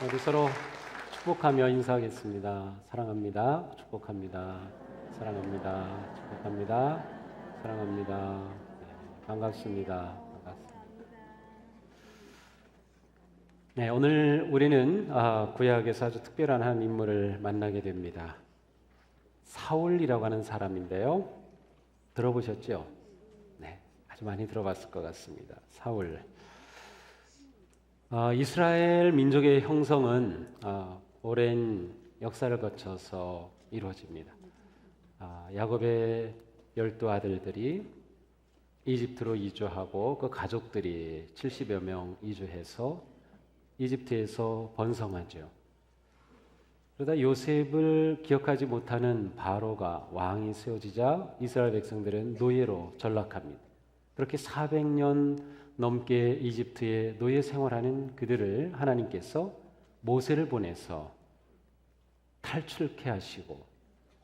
우리 서로 축복하며 인사하겠습니다. 사랑합니다. 축복합니다. 사랑합니다. 축복합니다. 사랑합니다. 네, 반갑습니다. 네, 오늘 우리는 구약에서 아주 특별한 한 인물을 만나게 됩니다. 사울이라고 하는 사람인데요. 들어보셨죠? 네, 아주 많이 들어봤을 것 같습니다. 사울. 이스라엘 민족의 형성은 오랜 역사를 거쳐서 이루어집니다. 야곱의 12아들들이 이집트로 이주하고 그 가족들이 70여 명 이주해서 이집트에서 번성하죠. 그러다 요셉을 기억하지 못하는 바로가 왕이 세워지자 이스라엘 백성들은 노예로 전락합니다. 그렇게 400년 넘게 이집트에 노예 생활하는 그들을 하나님께서 모세를 보내서 탈출케 하시고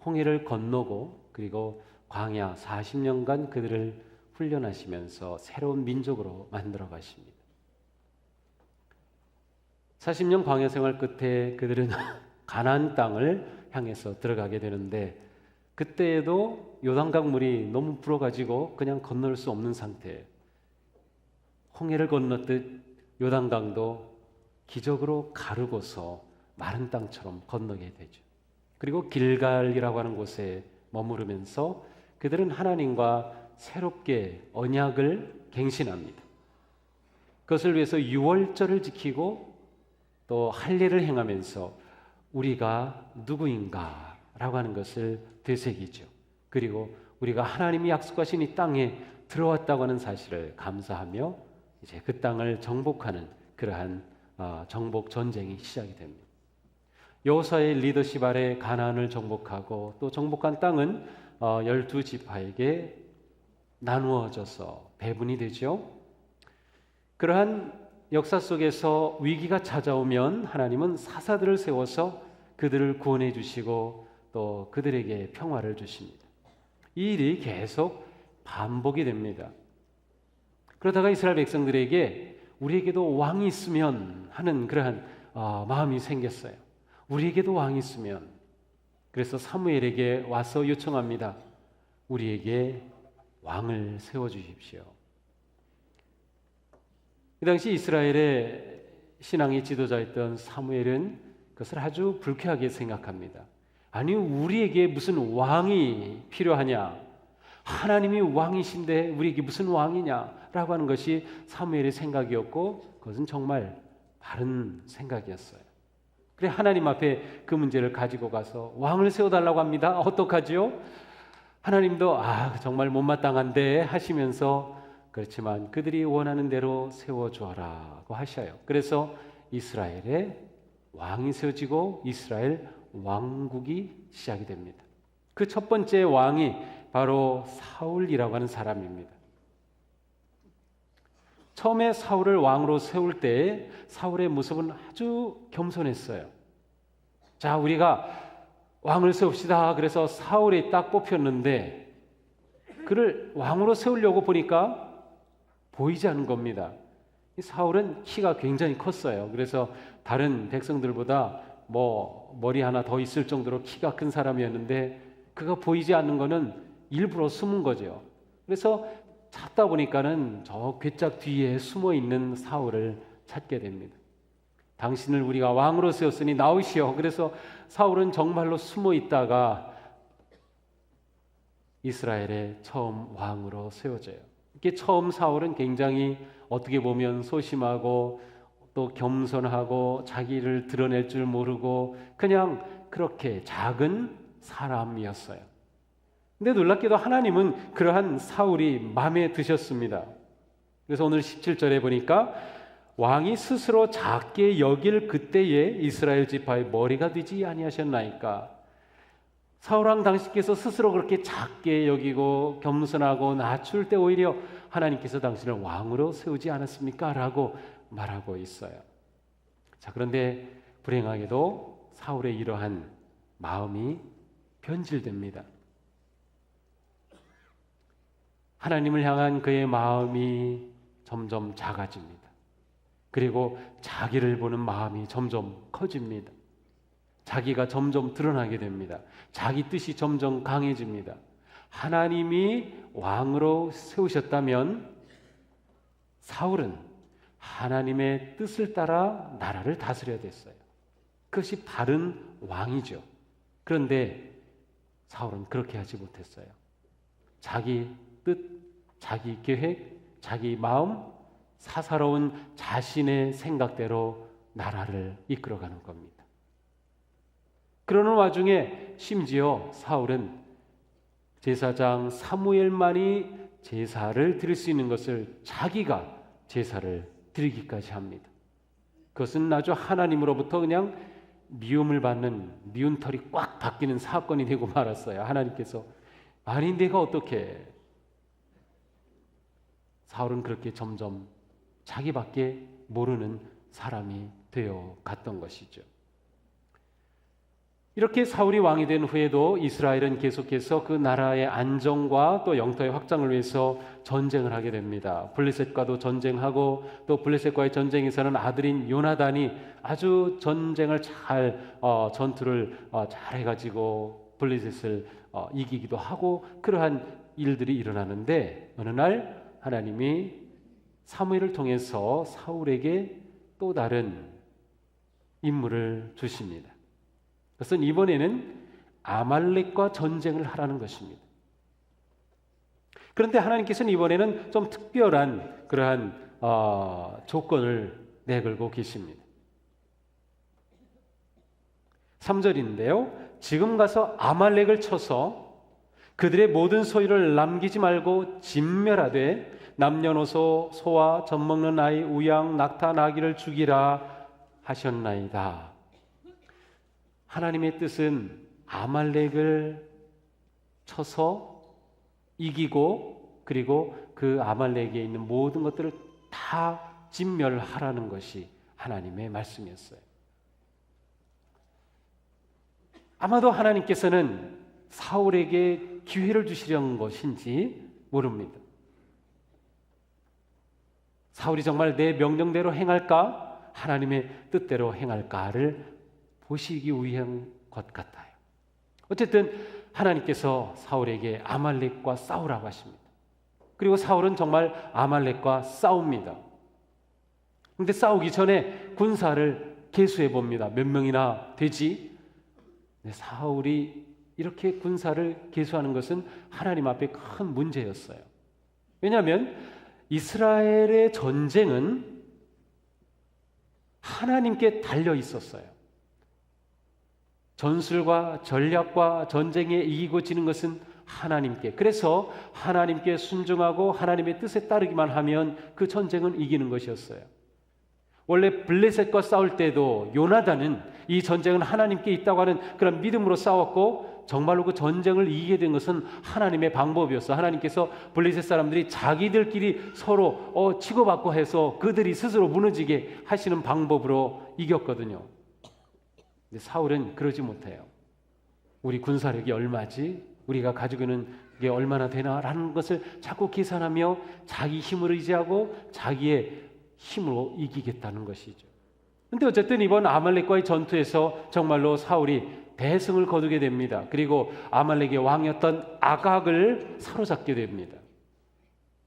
홍해를 건너고 그리고 광야 40년간 그들을 훈련하시면서 새로운 민족으로 만들어 가십니다. 40년 광야 생활 끝에 그들은 가나안 땅을 향해서 들어가게 되는데 그때에도 요단강 물이 너무 불어가지고 그냥 건널 수 없는 상태예요. 홍해를 건넜듯 요단강도 기적으로 가르고서 마른 땅처럼 건너게 되죠. 그리고 길갈이라고 하는 곳에 머무르면서 그들은 하나님과 새롭게 언약을 갱신합니다. 그것을 위해서 유월절을 지키고 또 할례를 행하면서 우리가 누구인가 라고 하는 것을 되새기죠. 그리고 우리가 하나님이 약속하신 이 땅에 들어왔다고 하는 사실을 감사하며 이제 그 땅을 정복하는 그러한 정복 전쟁이 시작이 됩니다. 여호수아의 리더십 아래 가나안을 정복하고 또 정복한 땅은 12지파에게 나누어져서 배분이 되죠. 그러한 역사 속에서 위기가 찾아오면 하나님은 사사들을 세워서 그들을 구원해 주시고 또 그들에게 평화를 주십니다. 이 일이 계속 반복이 됩니다. 그러다가 이스라엘 백성들에게 우리에게도 왕이 있으면 하는 그러한 마음이 생겼어요. 우리에게도 왕이 있으면. 그래서 사무엘에게 와서 요청합니다. 우리에게 왕을 세워주십시오. 이 당시 이스라엘의 신앙의 지도자였던 사무엘은 그것을 아주 불쾌하게 생각합니다. 아니 우리에게 무슨 왕이 필요하냐? 하나님이 왕이신데 우리에게 무슨 왕이냐라고 하는 것이 사무엘의 생각이었고 그것은 정말 바른 생각이었어요. 그래 하나님 앞에 그 문제를 가지고 가서 왕을 세워달라고 합니다. 어떡하지요? 하나님도 정말 못마땅한데 하시면서 그렇지만 그들이 원하는 대로 세워주어라고 하셔요. 그래서 이스라엘의 왕이 세워지고 이스라엘 왕국이 시작이 됩니다. 그 첫 번째 왕이 바로 사울이라고 하는 사람입니다. 처음에 사울을 왕으로 세울 때 사울의 모습은 아주 겸손했어요. 자, 우리가 왕을 세웁시다. 그래서 사울이 딱 뽑혔는데 그를 왕으로 세우려고 보니까 보이지 않는 겁니다. 사울은 키가 굉장히 컸어요. 그래서 다른 백성들보다 머리 하나 더 있을 정도로 키가 큰 사람이었는데 그가 보이지 않는 거는 일부러 숨은 거죠. 그래서 찾다 보니까는 저 괴짝 뒤에 숨어 있는 사울을 찾게 됩니다. 당신을 우리가 왕으로 세웠으니 나오시오. 그래서 사울은 정말로 숨어 있다가 이스라엘의 처음 왕으로 세워져요. 이게 처음 사울은 굉장히 어떻게 보면 소심하고 또 겸손하고 자기를 드러낼 줄 모르고 그냥 그렇게 작은 사람이었어요. 근데 놀랍게도 하나님은 그러한 사울이 마음에 드셨습니다. 그래서 오늘 17절에 보니까 왕이 스스로 작게 여길 그때에 이스라엘 지파의 머리가 되지 아니하셨나이까. 사울왕 당신께서 스스로 그렇게 작게 여기고 겸손하고 낮출 때 오히려 하나님께서 당신을 왕으로 세우지 않았습니까? 라고 말하고 있어요. 자, 그런데 불행하게도 사울의 이러한 마음이 변질됩니다. 하나님을 향한 그의 마음이 점점 작아집니다. 그리고 자기를 보는 마음이 점점 커집니다. 자기가 점점 드러나게 됩니다. 자기 뜻이 점점 강해집니다. 하나님이 왕으로 세우셨다면 사울은 하나님의 뜻을 따라 나라를 다스려야 됐어요. 그것이 바른 왕이죠. 그런데 사울은 그렇게 하지 못했어요. 자기 뜻, 자기 계획, 자기 마음, 사사로운 자신의 생각대로 나라를 이끌어가는 겁니다. 그러는 와중에 심지어 사울은 제사장 사무엘만이 제사를 드릴 수 있는 것을 자기가 제사를 드리기까지 합니다. 그것은 아주 하나님으로부터 그냥 미움을 받는 미운 털이 꽉 박히는 사건이 되고 말았어요. 하나님께서 아니 내가 어떻게. 사울은 그렇게 점점 자기밖에 모르는 사람이 되어 갔던 것이죠. 이렇게 사울이 왕이 된 후에도 이스라엘은 계속해서 그 나라의 안정과 또 영토의 확장을 위해서 전쟁을 하게 됩니다. 블레셋과도 전쟁하고 또 블레셋과의 전쟁에서는 아들인 요나단이 아주 전쟁을 전투를 잘 해가지고 블레셋을 이기기도 하고 그러한 일들이 일어나는데 어느 날 하나님이 사무엘을 통해서 사울에게 또 다른 임무를 주십니다. 그것은 이번에는 아말렉과 전쟁을 하라는 것입니다. 그런데 하나님께서는 이번에는 좀 특별한 그러한 조건을 내걸고 계십니다. 3절인데요. 지금 가서 아말렉을 쳐서 그들의 모든 소유를 남기지 말고 진멸하되 남녀노소 소와 젖먹는 아이 우양 낙타 나귀를 죽이라 하셨나이다. 하나님의 뜻은 아말렉을 쳐서 이기고 그리고 그 아말렉에 있는 모든 것들을 다 진멸하라는 것이 하나님의 말씀이었어요. 아마도 하나님께서는 사울에게 기회를 주시려는 것인지 모릅니다. 사울이 정말 내 명령대로 행할까? 하나님의 뜻대로 행할까를 보시기 위한 것 같아요. 어쨌든 하나님께서 사울에게 아말렉과 싸우라고 하십니다. 그리고 사울은 정말 아말렉과 싸웁니다. 그런데 싸우기 전에 군사를 계수해 봅니다. 몇 명이나 되지? 사울이 이렇게 군사를 계수하는 것은 하나님 앞에 큰 문제였어요. 왜냐하면 이스라엘의 전쟁은 하나님께 달려 있었어요. 전술과 전략과 전쟁에 이기고 지는 것은 하나님께. 그래서 하나님께 순종하고 하나님의 뜻에 따르기만 하면 그 전쟁은 이기는 것이었어요. 원래 블레셋과 싸울 때도 요나단은 이 전쟁은 하나님께 있다고 하는 그런 믿음으로 싸웠고 정말로 그 전쟁을 이기게 된 것은 하나님의 방법이었어. 하나님께서 블레셋 사람들이 자기들끼리 서로 치고받고 해서 그들이 스스로 무너지게 하시는 방법으로 이겼거든요. 근데 사울은 그러지 못해요. 우리 군사력이 얼마지? 우리가 가지고 있는 게 얼마나 되나라는 것을 자꾸 계산하며 자기 힘을 의지하고 자기의 힘으로 이기겠다는 것이죠. 근데 어쨌든 이번 아말렉과의 전투에서 정말로 사울이 대승을 거두게 됩니다. 그리고 아말렉의 왕이었던 아각을 사로잡게 됩니다.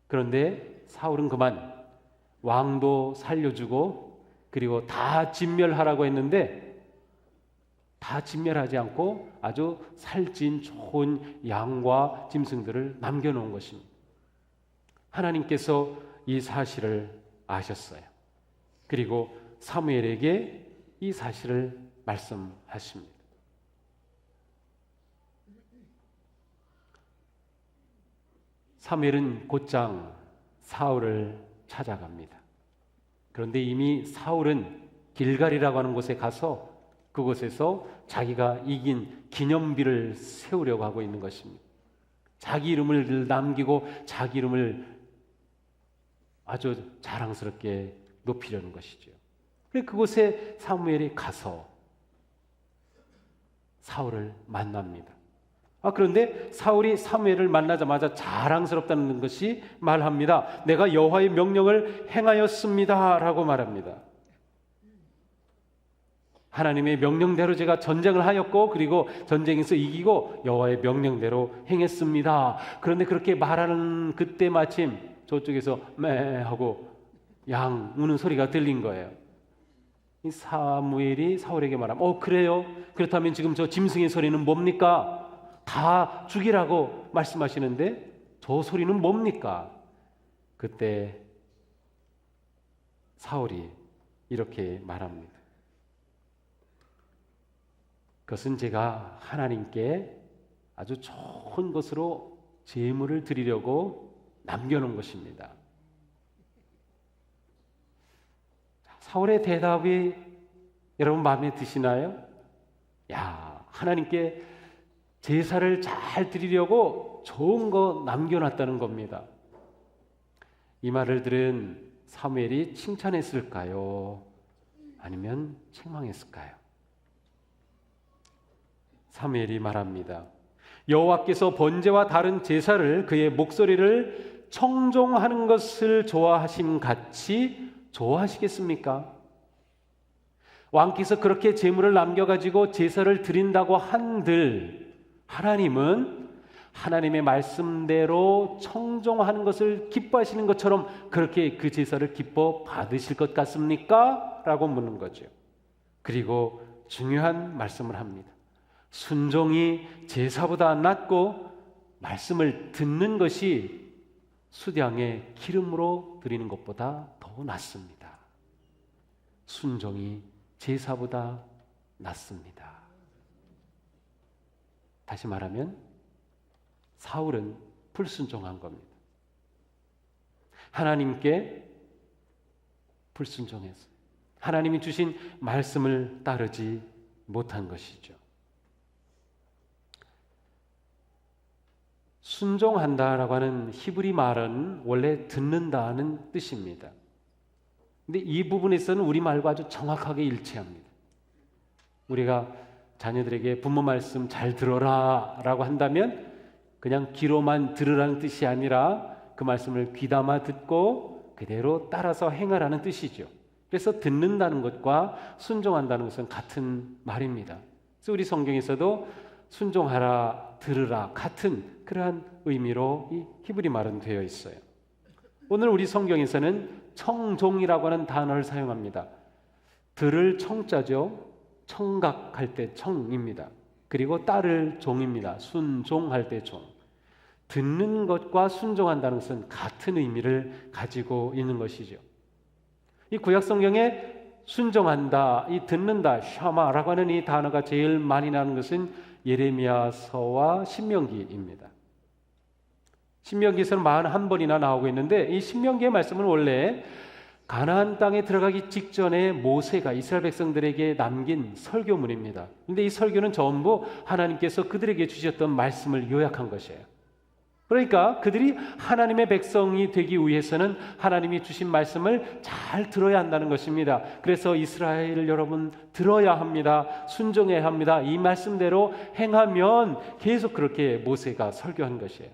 그런데 사울은 그만 왕도 살려주고 그리고 다 진멸하라고 했는데 다 진멸하지 않고 아주 살찐 좋은 양과 짐승들을 남겨놓은 것입니다. 하나님께서 이 사실을 아셨어요. 그리고 사무엘에게 이 사실을 말씀하십니다. 사무엘은 곧장 사울을 찾아갑니다. 그런데 이미 사울은 길갈이라고 하는 곳에 가서 그곳에서 자기가 이긴 기념비를 세우려고 하고 있는 것입니다. 자기 이름을 남기고 자기 이름을 아주 자랑스럽게 높이려는 것이죠. 그래서 그곳에 사무엘이 가서 사울을 만납니다. 그런데 사울이 사무엘을 만나자마자 자랑스럽다는 것이 말합니다. 내가 여호와의 명령을 행하였습니다 라고 말합니다. 하나님의 명령대로 제가 전쟁을 하였고 그리고 전쟁에서 이기고 여호와의 명령대로 행했습니다. 그런데 그렇게 말하는 그때 마침 저쪽에서 매 하고 양 우는 소리가 들린 거예요. 이 사무엘이 사울에게 말하면 그래요? 그렇다면 지금 저 짐승의 소리는 뭡니까? 다 죽이라고 말씀하시는데 저 소리는 뭡니까? 그때 사울이 이렇게 말합니다. 그것은 제가 하나님께 아주 좋은 것으로 제물을 드리려고 남겨놓은 것입니다. 사울의 대답이 여러분 마음에 드시나요? 하나님께 제사를 잘 드리려고 좋은 거 남겨놨다는 겁니다. 이 말을 들은 사무엘이 칭찬했을까요? 아니면 책망했을까요? 사무엘이 말합니다. 여호와께서 번제와 다른 제사를 그의 목소리를 청종하는 것을 좋아하심 같이 좋아하시겠습니까? 왕께서 그렇게 제물을 남겨가지고 제사를 드린다고 한들 하나님은 하나님의 말씀대로 청종하는 것을 기뻐하시는 것처럼 그렇게 그 제사를 기뻐 받으실 것 같습니까? 라고 묻는 거죠. 그리고 중요한 말씀을 합니다. 순종이 제사보다 낫고 말씀을 듣는 것이 수량의 기름으로 드리는 것보다 더 낫습니다. 순종이 제사보다 낫습니다. 다시 말하면 사울은 불순종한 겁니다. 하나님께 불순종했어요. 하나님이 주신 말씀을 따르지 못한 것이죠. 순종한다라고 하는 히브리 말은 원래 듣는다는 뜻입니다. 근데 이 부분에서는 우리말과 아주 정확하게 일치합니다. 우리가 자녀들에게 부모 말씀 잘 들어라 라고 한다면 그냥 귀로만 들으라는 뜻이 아니라 그 말씀을 귀담아 듣고 그대로 따라서 행하라는 뜻이죠. 그래서 듣는다는 것과 순종한다는 것은 같은 말입니다. 그래서 우리 성경에서도 순종하라, 들으라 같은 그러한 의미로 이 히브리 말은 되어 있어요. 오늘 우리 성경에서는 청종이라고 하는 단어를 사용합니다. 들을 청자죠. 청각할 때 청입니다. 그리고 따를 종입니다. 순종할 때 종. 듣는 것과 순종한다는 것은 같은 의미를 가지고 있는 것이죠. 이 구약 성경에 순종한다, 이 듣는다, 샤마라고 하는 이 단어가 제일 많이 나오는 것은 예레미야서와 신명기입니다. 신명기에서는 41번이나 나오고 있는데 이 신명기의 말씀은 원래 가나안 땅에 들어가기 직전에 모세가 이스라엘 백성들에게 남긴 설교문입니다. 그런데 이 설교는 전부 하나님께서 그들에게 주셨던 말씀을 요약한 것이에요. 그러니까 그들이 하나님의 백성이 되기 위해서는 하나님이 주신 말씀을 잘 들어야 한다는 것입니다. 그래서 이스라엘 여러분 들어야 합니다. 순종해야 합니다. 이 말씀대로 행하면 계속 그렇게 모세가 설교한 것이에요.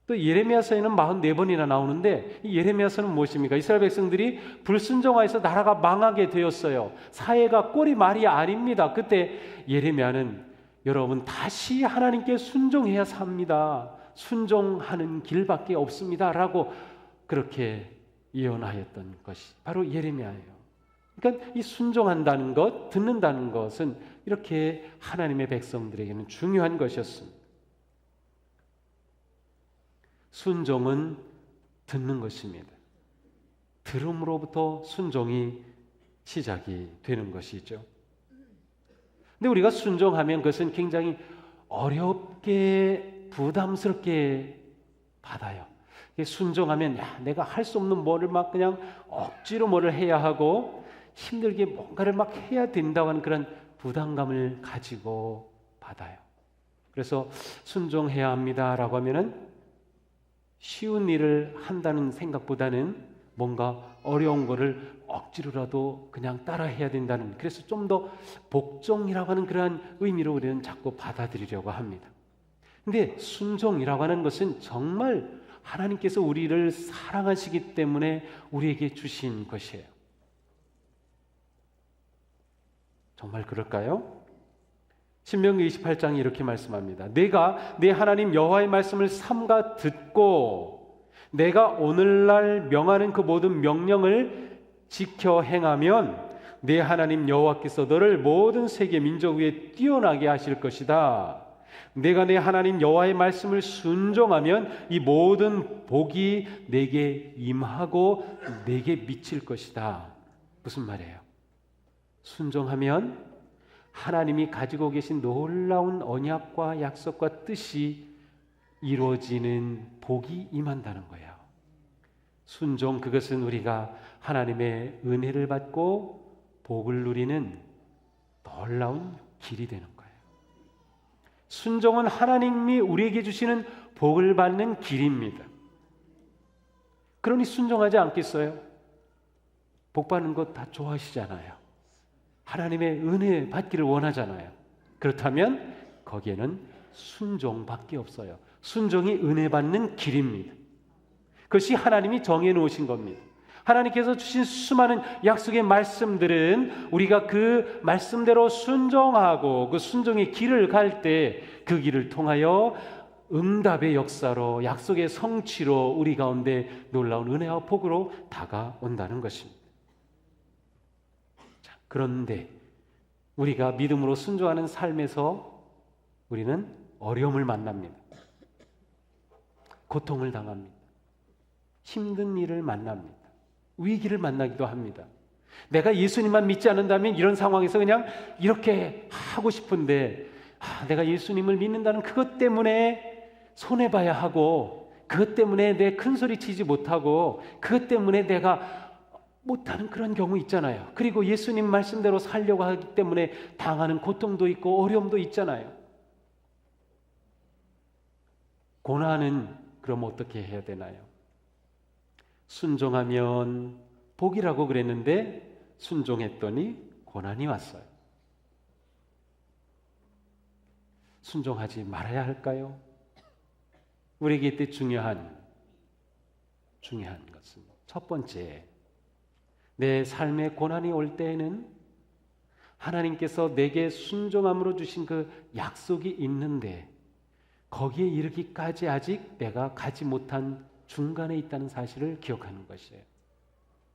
또 예레미야서에는 44번이나 나오는데 이 예레미야서는 무엇입니까? 이스라엘 백성들이 불순종하여서 나라가 망하게 되었어요. 사회가 꼴이 말이 아닙니다. 그때 예레미야는 여러분 다시 하나님께 순종해야 삽니다. 순종하는 길밖에 없습니다. 라고 그렇게 예언하였던 것이 바로 예레미야예요. 그러니까 이 순종한다는 것, 듣는다는 것은 이렇게 하나님의 백성들에게는 중요한 것이었습니다. 순종은 듣는 것입니다. 들음으로부터 순종이 시작이 되는 것이죠. 근데 우리가 순종하면 그것은 굉장히 어렵게 부담스럽게 받아요. 순종하면 내가 할 수 없는 뭐를 막 그냥 억지로 뭐를 해야 하고 힘들게 뭔가를 막 해야 된다고 하는 그런 부담감을 가지고 받아요. 그래서 순종해야 합니다라고 하면은 쉬운 일을 한다는 생각보다는 뭔가 어려운 거를 억지로라도 그냥 따라해야 된다는, 그래서 좀 더 복종이라고 하는 그러한 의미로 우리는 자꾸 받아들이려고 합니다. 근데 순종이라고 하는 것은 정말 하나님께서 우리를 사랑하시기 때문에 우리에게 주신 것이에요. 정말 그럴까요? 신명기 28장이 이렇게 말씀합니다. 내가 내 하나님 여호와의 말씀을 삼가 듣고 내가 오늘날 명하는 그 모든 명령을 지켜 행하면 내 하나님 여호와께서 너를 모든 세계 민족 위에 뛰어나게 하실 것이다. 내가 내 하나님 여호와의 말씀을 순종하면 이 모든 복이 내게 임하고 내게 미칠 것이다. 무슨 말이에요? 순종하면 하나님이 가지고 계신 놀라운 언약과 약속과 뜻이 이루어지는 복이 임한다는 거예요. 순종, 그것은 우리가 하나님의 은혜를 받고 복을 누리는 놀라운 길이 되는 거예요. 순종은 하나님이 우리에게 주시는 복을 받는 길입니다. 그러니 순종하지 않겠어요? 복 받는 것 다 좋아하시잖아요. 하나님의 은혜 받기를 원하잖아요. 그렇다면 거기에는 순종밖에 없어요. 순종이 은혜 받는 길입니다. 그것이 하나님이 정해 놓으신 겁니다. 하나님께서 주신 수많은 약속의 말씀들은 우리가 그 말씀대로 순종하고 그 순종의 길을 갈 때 그 길을 통하여 응답의 역사로, 약속의 성취로 우리 가운데 놀라운 은혜와 복으로 다가온다는 것입니다. 자, 그런데 우리가 믿음으로 순종하는 삶에서 우리는 어려움을 만납니다. 고통을 당합니다. 힘든 일을 만납니다. 위기를 만나기도 합니다. 내가 예수님만 믿지 않는다면 이런 상황에서 그냥 이렇게 하고 싶은데 내가 예수님을 믿는다는 그것 때문에 손해봐야 하고, 그것 때문에 내 큰소리 치지 못하고, 그것 때문에 내가 못하는 그런 경우 있잖아요. 그리고 예수님 말씀대로 살려고 하기 때문에 당하는 고통도 있고 어려움도 있잖아요. 고난은 그럼 어떻게 해야 되나요? 순종하면 복이라고 그랬는데 순종했더니 고난이 왔어요. 순종하지 말아야 할까요? 우리에게 이때 중요한 것은 첫 번째, 내 삶에 고난이 올 때에는 하나님께서 내게 순종함으로 주신 그 약속이 있는데 거기에 이르기까지 아직 내가 가지 못한 중간에 있다는 사실을 기억하는 것이에요.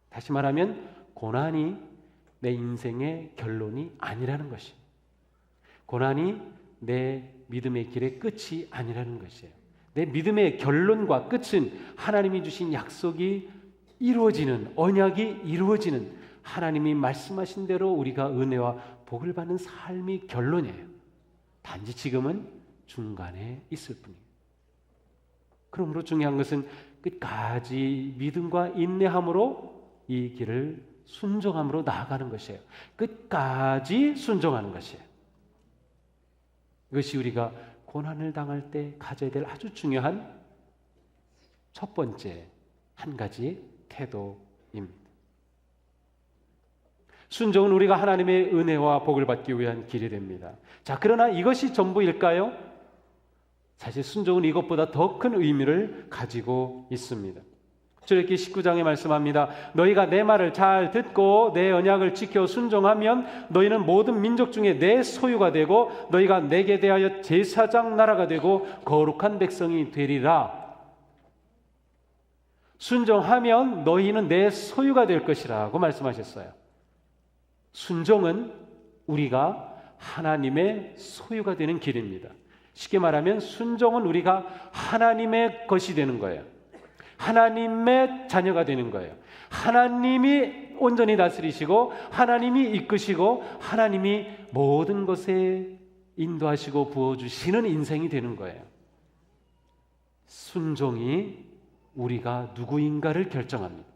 다시 말하면 고난이 내 인생의 결론이 아니라는 것이에요. 고난이 내 믿음의 길의 끝이 아니라는 것이에요. 내 믿음의 결론과 끝은 하나님이 주신 약속이 이루어지는, 언약이 이루어지는, 하나님이 말씀하신 대로 우리가 은혜와 복을 받는 삶이 결론이에요. 단지 지금은 중간에 있을 뿐이에요. 그러므로 중요한 것은 끝까지 믿음과 인내함으로 이 길을 순종함으로 나아가는 것이에요. 끝까지 순종하는 것이에요. 이것이 우리가 고난을 당할 때 가져야 될 아주 중요한 첫 번째 한 가지 태도입니다. 순종은 우리가 하나님의 은혜와 복을 받기 위한 길이 됩니다. 자, 그러나 이것이 전부일까요? 사실 순종은 이것보다 더 큰 의미를 가지고 있습니다. 출애굽기 19장에 말씀합니다. 너희가 내 말을 잘 듣고 내 언약을 지켜 순종하면 너희는 모든 민족 중에 내 소유가 되고 너희가 내게 대하여 제사장 나라가 되고 거룩한 백성이 되리라. 순종하면 너희는 내 소유가 될 것이라고 말씀하셨어요. 순종은 우리가 하나님의 소유가 되는 길입니다. 쉽게 말하면 순종은 우리가 하나님의 것이 되는 거예요. 하나님의 자녀가 되는 거예요. 하나님이 온전히 다스리시고 하나님이 이끄시고 하나님이 모든 것에 인도하시고 부어주시는 인생이 되는 거예요. 순종이 우리가 누구인가를 결정합니다.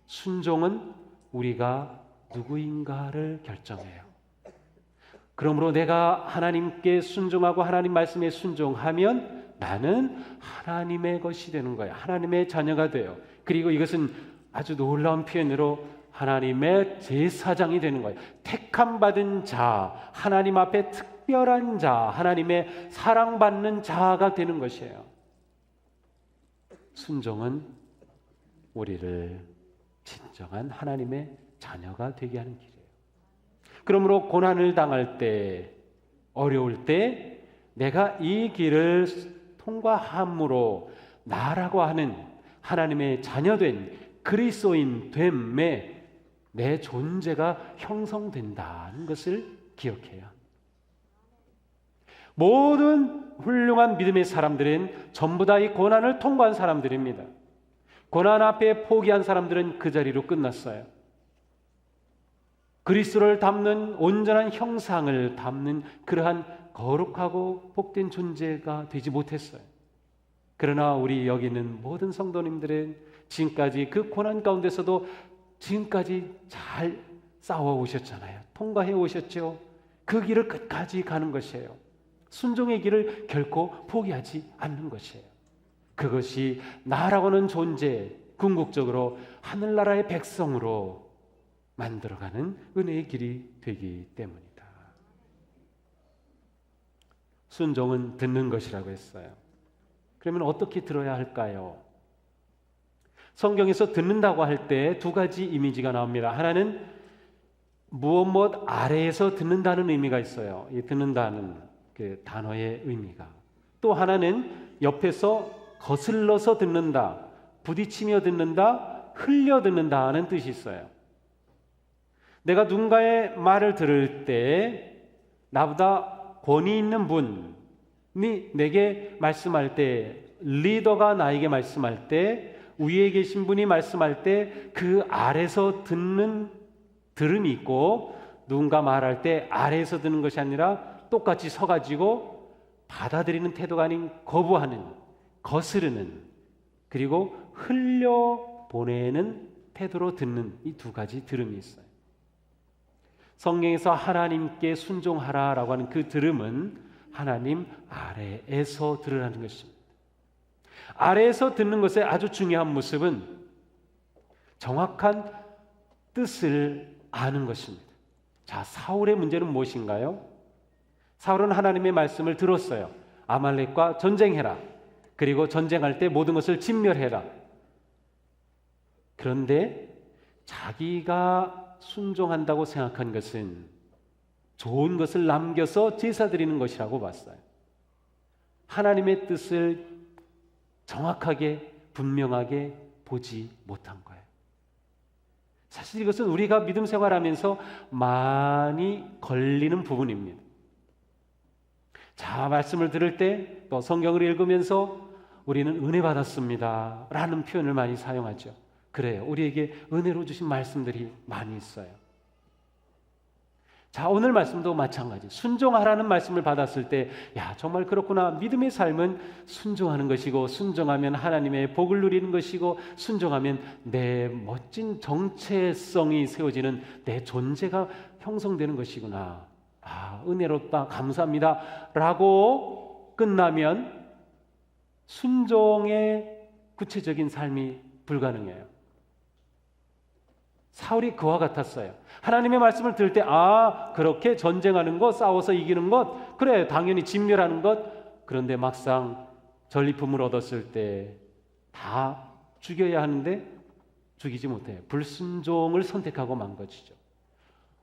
순종은 우리가 누구인가를 결정해요. 그러므로 내가 하나님께 순종하고 하나님 말씀에 순종하면 나는 하나님의 것이 되는 거예요. 하나님의 자녀가 돼요. 그리고 이것은 아주 놀라운 표현으로 하나님의 제사장이 되는 거예요. 택함 받은 자, 하나님 앞에 특별한 자, 하나님의 사랑받는 자가 되는 것이에요. 순종은 우리를 진정한 하나님의 자녀가 되게 하는 길이에요. 그러므로 고난을 당할 때, 어려울 때 내가 이 길을 통과함으로 나라고 하는 하나님의 자녀된 그리스도인 됨에 내 존재가 형성된다는 것을 기억해야 합니다. 모든 훌륭한 믿음의 사람들은 전부 다 이 고난을 통과한 사람들입니다. 고난 앞에 포기한 사람들은 그 자리로 끝났어요. 그리스도를 담는 온전한 형상을 담는 그러한 거룩하고 복된 존재가 되지 못했어요. 그러나 우리 여기 있는 모든 성도님들은 지금까지 그 고난 가운데서도 지금까지 잘 싸워 오셨잖아요. 통과해 오셨죠. 그 길을 끝까지 가는 것이에요. 순종의 길을 결코 포기하지 않는 것이에요. 그것이 나라고는 존재, 궁극적으로 하늘나라의 백성으로 만들어가는 은혜의 길이 되기 때문이다. 순종은 듣는 것이라고 했어요. 그러면 어떻게 들어야 할까요? 성경에서 듣는다고 할 때 두 가지 이미지가 나옵니다. 하나는 무엇 아래에서 듣는다는 의미가 있어요. 이 듣는다는 그 단어의 의미가. 또 하나는 옆에서 거슬러서 듣는다, 부딪히며 듣는다, 흘려 듣는다 하는 뜻이 있어요. 내가 누군가의 말을 들을 때 나보다 권위 있는 분이 내게 말씀할 때, 리더가 나에게 말씀할 때, 위에 계신 분이 말씀할 때 그 아래서 듣는 들음이 있고, 누군가 말할 때 아래에서 듣는 것이 아니라 똑같이 서가지고 받아들이는 태도가 아닌 거부하는, 거스르는, 그리고 흘려보내는 태도로 듣는 이 두 가지 들음이 있어요. 성경에서 하나님께 순종하라라고 하는 그 들음은 하나님 아래에서 들으라는 것입니다. 아래에서 듣는 것의 아주 중요한 모습은 정확한 뜻을 아는 것입니다. 자, 사울의 문제는 무엇인가요? 사울은 하나님의 말씀을 들었어요. 아말렉과 전쟁해라. 그리고 전쟁할 때 모든 것을 진멸해라. 그런데 자기가 순종한다고 생각한 것은 좋은 것을 남겨서 제사 드리는 것이라고 봤어요. 하나님의 뜻을 정확하게 분명하게 보지 못한 거예요. 사실 이것은 우리가 믿음 생활하면서 많이 걸리는 부분입니다. 자, 말씀을 들을 때 또 성경을 읽으면서 우리는 은혜 받았습니다 라는 표현을 많이 사용하죠. 그래요. 우리에게 은혜로 주신 말씀들이 많이 있어요. 자, 오늘 말씀도 마찬가지. 순종하라는 말씀을 받았을 때, 야, 정말 그렇구나. 믿음의 삶은 순종하는 것이고, 순종하면 하나님의 복을 누리는 것이고, 순종하면 내 멋진 정체성이 세워지는 내 존재가 형성되는 것이구나. 아, 은혜롭다. 감사합니다. 라고 끝나면 순종의 구체적인 삶이 불가능해요. 사울이 그와 같았어요. 하나님의 말씀을 들을 때, 아, 그렇게 전쟁하는 것, 싸워서 이기는 것, 그래, 당연히 진멸하는 것. 그런데 막상 전리품을 얻었을 때 다 죽여야 하는데 죽이지 못해요. 불순종을 선택하고 만 것이죠.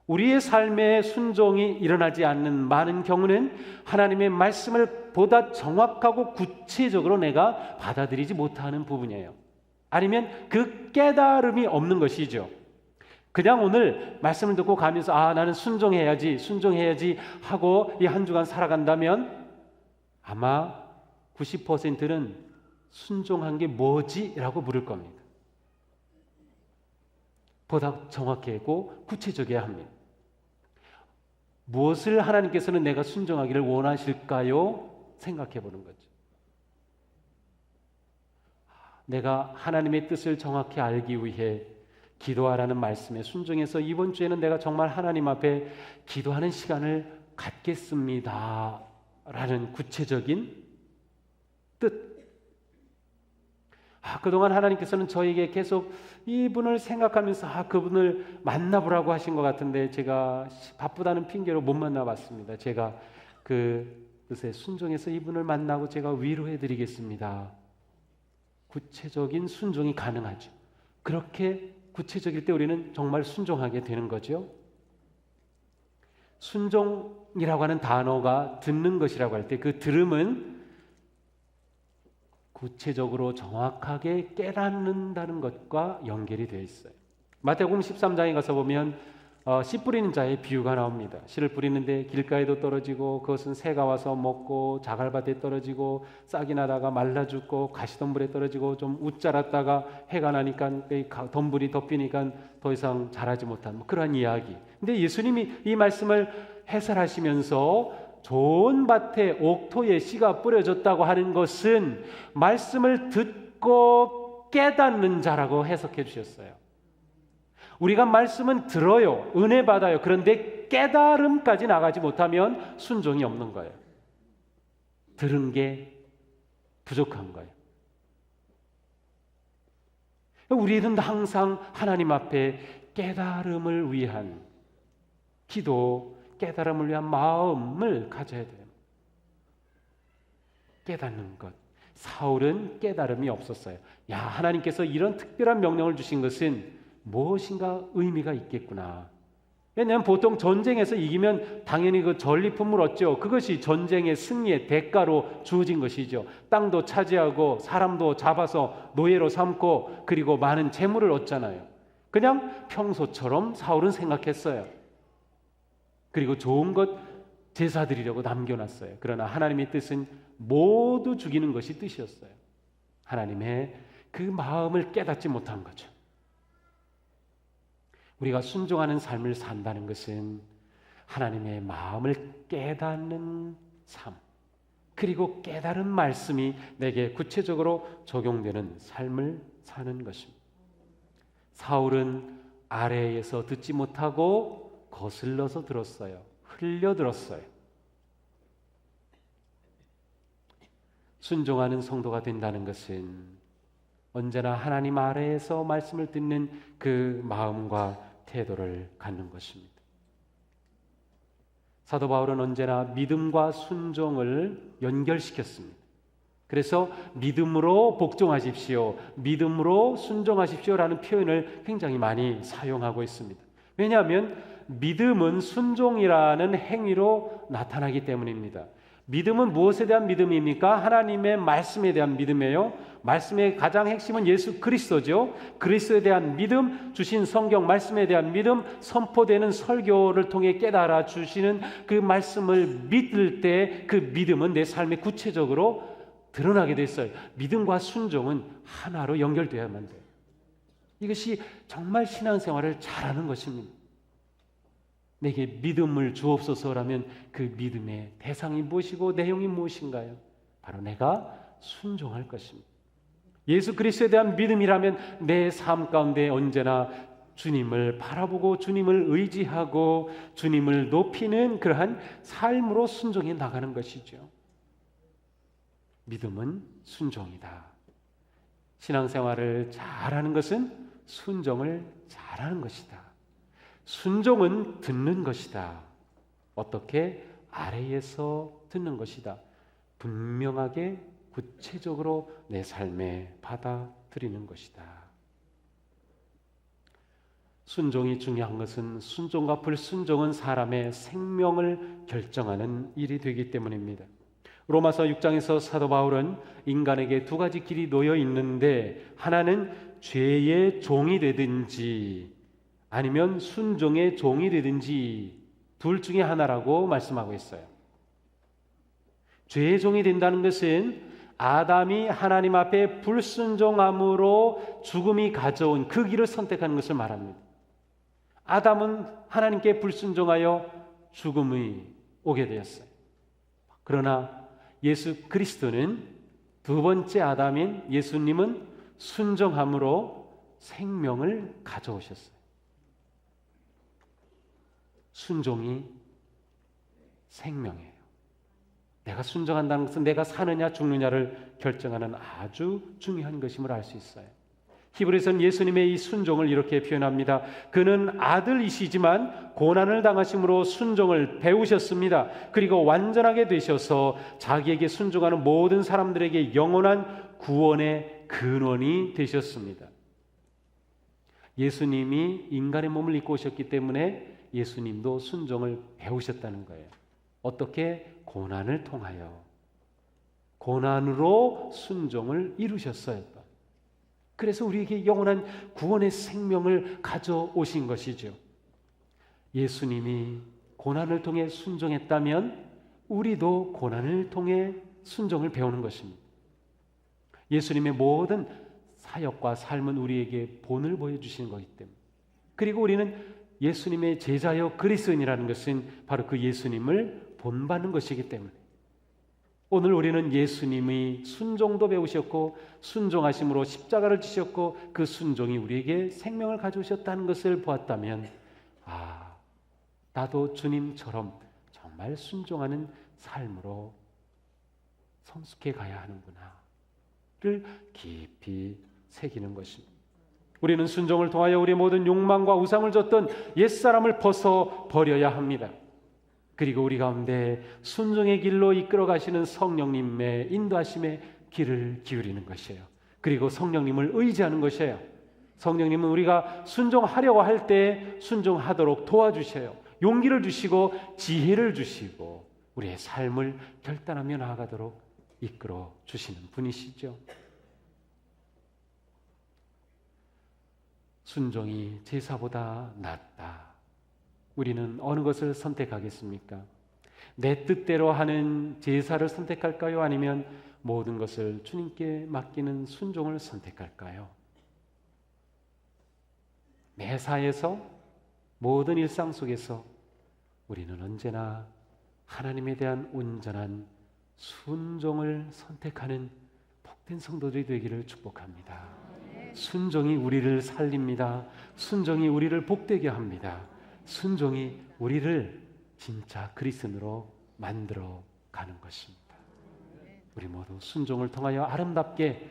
우리의 삶에 순종이 일어나지 않는 많은 경우는 하나님의 말씀을 보다 정확하고 구체적으로 내가 받아들이지 못하는 부분이에요. 아니면 그 깨달음이 없는 것이죠. 그냥 오늘 말씀을 듣고 가면서 아, 나는 순종해야지 하고 이 한 주간 살아간다면 아마 90%는 순종한 게 뭐지? 라고 물을 겁니다. 보다 정확하고 구체적이어야 합니다. 무엇을 하나님께서는 내가 순종하기를 원하실까요? 생각해 보는 거죠. 내가 하나님의 뜻을 정확히 알기 위해 기도하라는 말씀에 순종해서 이번 주에는 내가 정말 하나님 앞에 기도하는 시간을 갖겠습니다 라는 구체적인 뜻. 그동안 하나님께서는 저에게 계속 이분을 생각하면서 그분을 만나보라고 하신 것 같은데 제가 바쁘다는 핑계로 못 만나봤습니다. 제가 그 뜻에 순종해서 이분을 만나고 제가 위로해드리겠습니다. 구체적인 순종이 가능하죠. 그렇게 구체적일 때 우리는 정말 순종하게 되는 거죠. 순종이라고 하는 단어가 듣는 것이라고 할 때 그 들음은 구체적으로 정확하게 깨닫는다는 것과 연결이 되어 있어요. 마태복음 13장에 가서 보면 씨 뿌리는 자의 비유가 나옵니다. 씨를 뿌리는데 길가에도 떨어지고 그것은 새가 와서 먹고 자갈밭에 떨어지고 싹이 나다가 말라 죽고 가시덤불에 떨어지고 좀 웃자랐다가 해가 나니까 덤불이 덮이니까 더 이상 자라지 못한 그러한 이야기. 근데 예수님이 이 말씀을 해설하시면서 좋은 밭에 옥토에 씨가 뿌려졌다고 하는 것은 말씀을 듣고 깨닫는 자라고 해석해 주셨어요. 우리가 말씀은 들어요. 은혜 받아요. 그런데 깨달음까지 나가지 못하면 순종이 없는 거예요. 들은 게 부족한 거예요. 우리는 항상 하나님 앞에 깨달음을 위한 기도, 깨달음을 위한 마음을 가져야 돼요. 깨닫는 것. 사울은 깨달음이 없었어요. 하나님께서 이런 특별한 명령을 주신 것은 무엇인가 의미가 있겠구나. 왜냐하면 보통 전쟁에서 이기면 당연히 그 전리품을 얻죠. 그것이 전쟁의 승리의 대가로 주어진 것이죠. 땅도 차지하고 사람도 잡아서 노예로 삼고 그리고 많은 재물을 얻잖아요. 그냥 평소처럼 사울은 생각했어요. 그리고 좋은 것 제사 드리려고 남겨놨어요. 그러나 하나님의 뜻은 모두 죽이는 것이 뜻이었어요. 하나님의 그 마음을 깨닫지 못한 거죠. 우리가 순종하는 삶을 산다는 것은 하나님의 마음을 깨닫는 삶, 그리고 깨달은 말씀이 내게 구체적으로 적용되는 삶을 사는 것입니다. 사울은 아래에서 듣지 못하고 거슬러서 들었어요. 흘려 들었어요. 순종하는 성도가 된다는 것은 언제나 하나님 아래에서 말씀을 듣는 그 마음과 태도를 갖는 것입니다. 사도 바울은 언제나 믿음과 순종을 연결시켰습니다. 그래서 믿음으로 복종하십시오, 믿음으로 순종하십시오라는 표현을 굉장히 많이 사용하고 있습니다. 왜냐하면 믿음은 순종이라는 행위로 나타나기 때문입니다. 믿음은 무엇에 대한 믿음입니까? 하나님의 말씀에 대한 믿음이에요. 말씀의 가장 핵심은 예수 그리스도죠. 그리스도에 대한 믿음, 주신 성경 말씀에 대한 믿음, 선포되는 설교를 통해 깨달아 주시는 그 말씀을 믿을 때 그 믿음은 내 삶에 구체적으로 드러나게 됐어요. 믿음과 순종은 하나로 연결되어야만 돼요. 이것이 정말 신앙생활을 잘하는 것입니다. 내게 믿음을 주옵소서라면 그 믿음의 대상이 무엇이고 내용이 무엇인가요? 바로 내가 순종할 것입니다. 예수 그리스도에 대한 믿음이라면 내 삶 가운데 언제나 주님을 바라보고 주님을 의지하고 주님을 높이는 그러한 삶으로 순종해 나가는 것이죠. 믿음은 순종이다. 신앙생활을 잘하는 것은 순종을 잘하는 것이다. 순종은 듣는 것이다. 어떻게? 아래에서 듣는 것이다. 분명하게 구체적으로 내 삶에 받아들이는 것이다. 순종이 중요한 것은 순종과 불순종은 사람의 생명을 결정하는 일이 되기 때문입니다. 로마서 6장에서 사도 바울은 인간에게 두 가지 길이 놓여 있는데 하나는 죄의 종이 되든지 아니면 순종의 종이 되든지 둘 중에 하나라고 말씀하고 있어요. 죄의 종이 된다는 것은 아담이 하나님 앞에 불순종함으로 죽음이 가져온 그 길을 선택하는 것을 말합니다. 아담은 하나님께 불순종하여 죽음이 오게 되었어요. 그러나 예수 그리스도는 두 번째 아담인 예수님은 순종함으로 생명을 가져오셨어요. 순종이 생명이에요. 내가 순종한다는 것은 내가 사느냐 죽느냐를 결정하는 아주 중요한 것임을 알 수 있어요. 히브리서는 예수님의 이 순종을 이렇게 표현합니다. 그는 아들이시지만 고난을 당하심으로 순종을 배우셨습니다. 그리고 완전하게 되셔서 자기에게 순종하는 모든 사람들에게 영원한 구원의 근원이 되셨습니다. 예수님이 인간의 몸을 입고 오셨기 때문에 예수님도 순종을 배우셨다는 거예요. 어떻게? 고난을 통하여. 고난으로 순종을 이루셨어요. 그래서 우리에게 영원한 구원의 생명을 가져오신 것이죠. 예수님이 고난을 통해 순종했다면 우리도 고난을 통해 순종을 배우는 것입니다. 예수님의 모든 사역과 삶은 우리에게 본을 보여주시는 것이기 때문에, 그리고 우리는 예수님의 제자여 그리스도인이라는 것은 바로 그 예수님을 본받는 것이기 때문에 오늘 우리는 예수님이 순종도 배우셨고 순종하심으로 십자가를 지셨고 그 순종이 우리에게 생명을 가져오셨다는 것을 보았다면, 나도 주님처럼 정말 순종하는 삶으로 성숙해 가야 하는구나를 깊이 새기는 것입니다. 우리는 순종을 통하여 우리의 모든 욕망과 우상을 줬던 옛사람을 벗어 버려야 합니다. 그리고 우리 가운데 순종의 길로 이끌어 가시는 성령님의 인도하심의 길을 기울이는 것이에요. 그리고 성령님을 의지하는 것이에요. 성령님은 우리가 순종하려고 할 때 순종하도록 도와주셔요. 용기를 주시고 지혜를 주시고 우리의 삶을 결단하며 나아가도록 이끌어 주시는 분이시죠. 순종이 제사보다 낫다. 우리는 어느 것을 선택하겠습니까? 내 뜻대로 하는 제사를 선택할까요? 아니면 모든 것을 주님께 맡기는 순종을 선택할까요? 매사에서 모든 일상 속에서 우리는 언제나 하나님에 대한 온전한 순종을 선택하는 복된 성도들이 되기를 축복합니다. 순종이 우리를 살립니다. 순종이 우리를 복되게 합니다. 순종이 우리를 진짜 그리스도인으로 만들어 가는 것입니다. 우리 모두 순종을 통하여 아름답게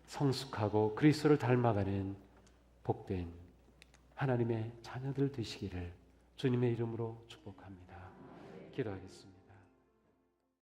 성숙하고 그리스도를 닮아가는 복된 하나님의 자녀들 되시기를 주님의 이름으로 축복합니다. 기도하겠습니다.